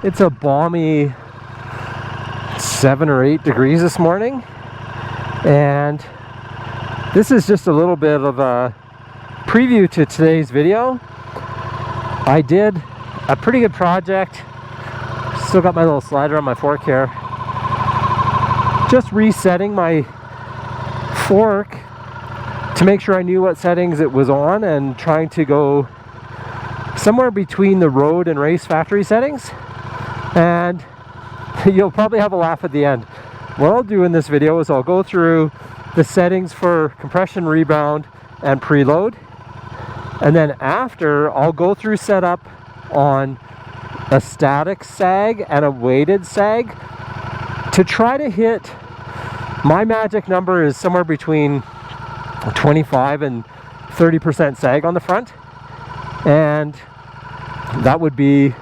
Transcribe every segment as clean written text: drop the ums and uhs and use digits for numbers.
It's a balmy 7 or 8 degrees this morning, and this is just a little bit of a preview to today's video. I did a pretty good project. Still got my little slider on my fork here. Just resetting my fork to make sure I knew what settings it was on, and trying to go somewhere between the road and race factory settings. And you'll probably have a laugh at the end. What I'll do in this video is I'll go through the settings for compression, rebound, and preload. And then after, I'll go through setup on a static sag and a weighted sag to try to hit, my magic number is somewhere between 25 and 30% sag on the front, and that would be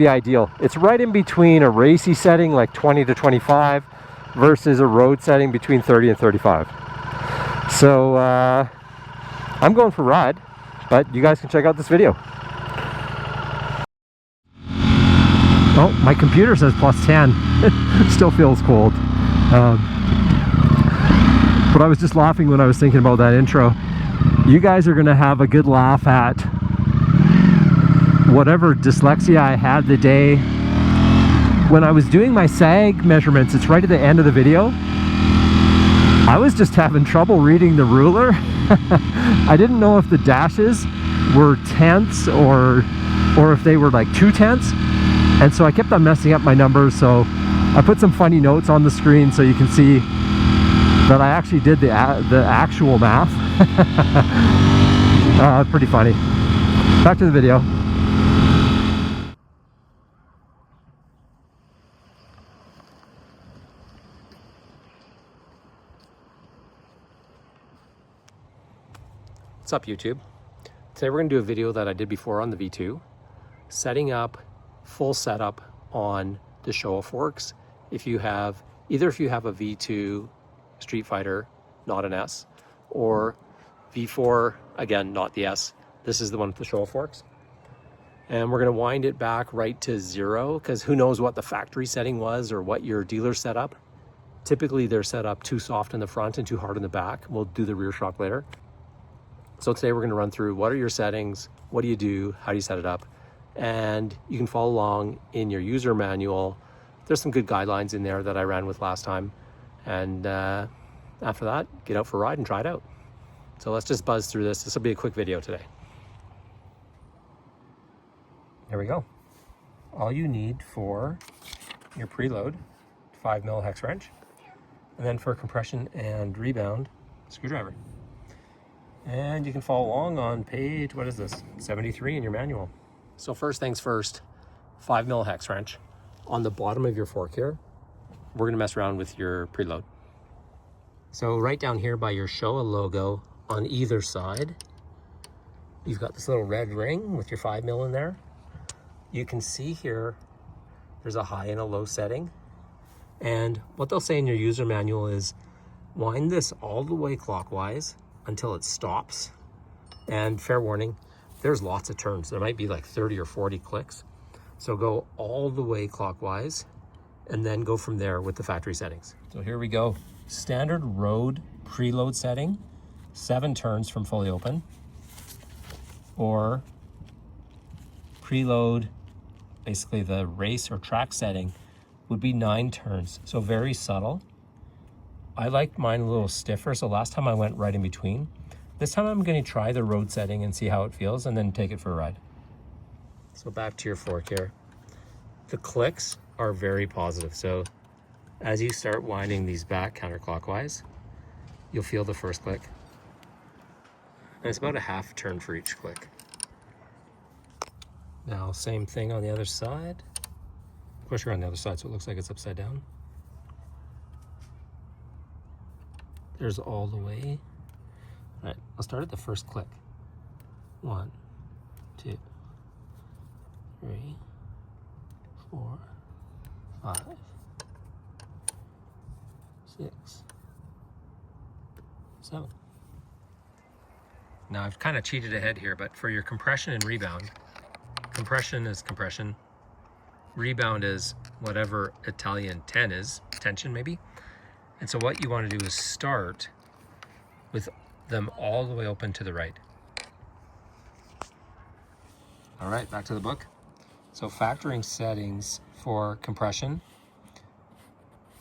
ideal. It's right in between a racy setting like 20 to 25 versus a road setting between 30 and 35. So I'm going for a ride, but you guys can check out this video. Oh, my computer says +10. Still feels cold. But I was just laughing when I was thinking about that intro. You guys are gonna have a good laugh at whatever dyslexia I had the day when I was doing my sag measurements. It's right at the end of the video. I was just having trouble reading the ruler. I didn't know if the dashes were tenths or if they were like 2/10. And so I kept on messing up my numbers. So I put some funny notes on the screen so you can see that I actually did the actual math. Pretty funny. Back to the video. What's up, YouTube? Today we're going to do a video that I did before on the V2, setting up full setup on the Showa forks. If you have a V2 Street Fighter, not an S, or V4, again, not the S. This is the one with the Showa forks. And we're going to wind it back right to 0, because who knows what the factory setting was or what your dealer set up. Typically they're set up too soft in the front and too hard in the back. We'll do the rear shock later. So today we're going to run through what are your settings, what do you do, how do you set it up, and you can follow along in your user manual. There's some good guidelines in there that I ran with last time. And after that, get out for a ride and try it out. So let's just buzz through this. This will be a quick video today. Here we go. All you need for your preload, 5mm hex wrench, and then for compression and rebound, screwdriver. And you can follow along on page, what is this, 73 in your manual. So first things first, 5mm hex wrench. On the bottom of your fork here, we're gonna mess around with your preload. So right down here by your Showa logo on either side, you've got this little red ring with your 5mm in there. You can see here, there's a high and a low setting. And what they'll say in your user manual is wind this all the way clockwise until it stops. And fair warning, there's lots of turns. There might be like 30 or 40 clicks. So go all the way clockwise and then go from there with the factory settings. So here we go. Standard road preload setting, 7 turns from fully open. Or preload, basically the race or track setting, would be 9 turns. So very subtle. I liked mine a little stiffer, so last time I went right in between. This time I'm going to try the road setting and see how it feels and then take it for a ride. So back to your fork here. The clicks are very positive. So as you start winding these back counterclockwise, you'll feel the first click. And it's about a half turn for each click. Now, same thing on the other side. Of course, you're on the other side, so it looks like it's upside down. There's all the way. All right, I'll start at the first click. 1, 2, 3, 4, 5, 6, 7. Now I've kind of cheated ahead here, but for your compression and rebound, compression is compression, Rebound is whatever Italian 10 is, tension maybe. And so what you want to do is start with them all the way open to the right. All right, back to the book. So factoring settings for compression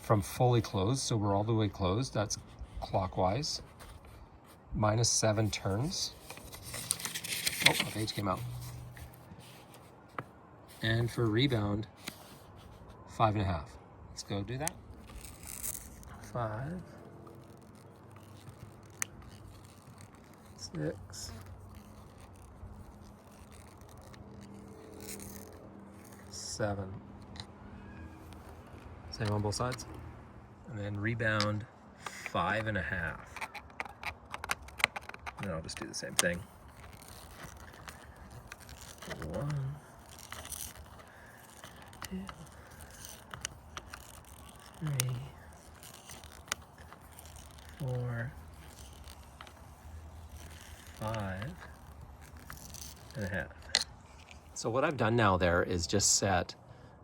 from fully closed, so we're all the way closed, that's clockwise, -7 turns. Oh, my page came out. And for rebound, 5.5. Let's go do that. 5, 6, 7. Same on both sides. And then rebound, 5.5. And I'll just do the same thing. 1, 2, 3, 4, 5.5. So what I've done now there is just set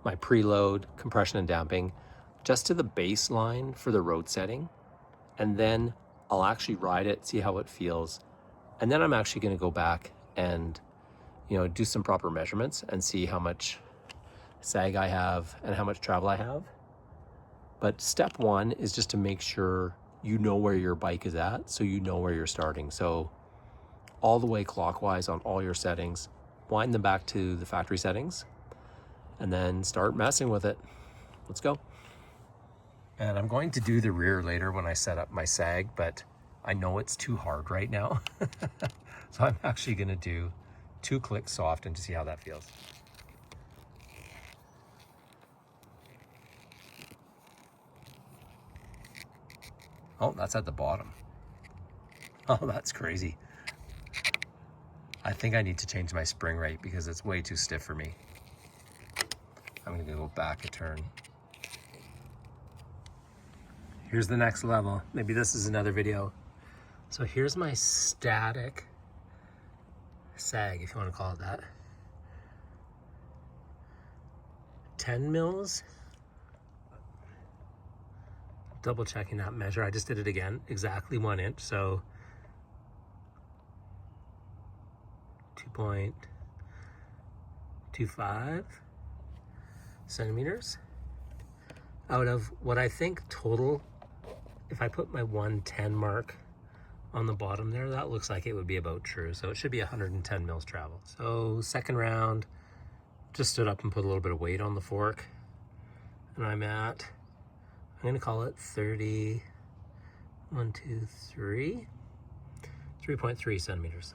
my preload, compression and damping just to the baseline for the road setting. And then I'll actually ride it, see how it feels. And then I'm actually going to go back and, do some proper measurements and see how much sag I have and how much travel I have. But step one is just to make sure you know where your bike is at, so you know where you're starting. So all the way clockwise on all your settings, wind them back to the factory settings, and then start messing with it. Let's go. And I'm going to do the rear later when I set up my sag, but I know it's too hard right now. So I'm actually going to do 2 clicks soft and to see how that feels. Oh, that's at the bottom. Oh, that's crazy. I think I need to change my spring rate because it's way too stiff for me. I'm going to go back a turn. Here's the next level. Maybe this is another video. So here's my static sag, if you want to call it that. 10 mils. Double checking that measure. I just did it again. Exactly 1 inch. So 2.25 centimeters out of what I think total, if I put my 110 mark on the bottom there, that looks like it would be about true. So it should be 110 mils travel. So second round, just stood up and put a little bit of weight on the fork. And I'm going to call it 30, 1, 2, 3, 3.3 centimeters.